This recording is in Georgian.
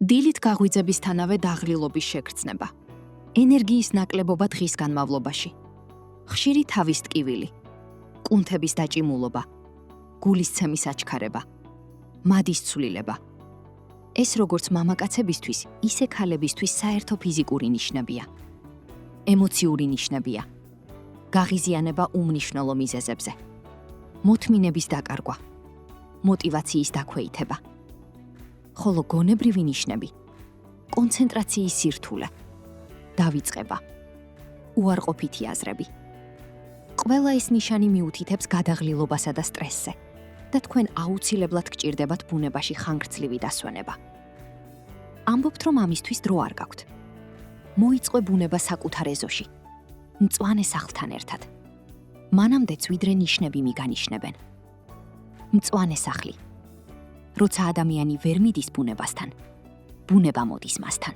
დილით გაღვიძებისთანავე დაღლილობის შეგრძნება. ენერგიის ნაკლებობა დღის განმავლობაში. ხშირი თავის ტკივილი. კუნთების დაჭიმულობა. გულისცემის აჩქარება. მადის ცვლილება. ეს როგორც მამაკაცებისთვის, ისე ქალებისთვის საერთო ფიზიკური ნიშნებია. ემოციური ნიშნებია. გაღიზიანება უმნიშვნელო მიზეზებზე. მოთმინების დაკარგვა. მოტივაციის დაქვეითება. ხოლო გონებრივი ნიშნები. კონცენტრაციის სირთულე. დავიწყება. უარყოფითი აზრები. ყველა ეს ნიშანი მიუთითებს გადაღლილობასა და სტრესზე და თქვენ აუცილებლად გჭირდებათ ბუნებაში ხანგრძლივი დასვენება. ამბობთ, რომ ამისთვის დრო არ გაქვთ. მოიწყო ბუნება საკუთარ ეზოში. მწვანე სახლთან ერთად. მანამდეც ვიდრე ნიშნები მიგანიშნებენ. მწვანე სახლი. როცა ადამიანი ვერ მიდის ბუნებასთან, ბუნება მოდის მასთან.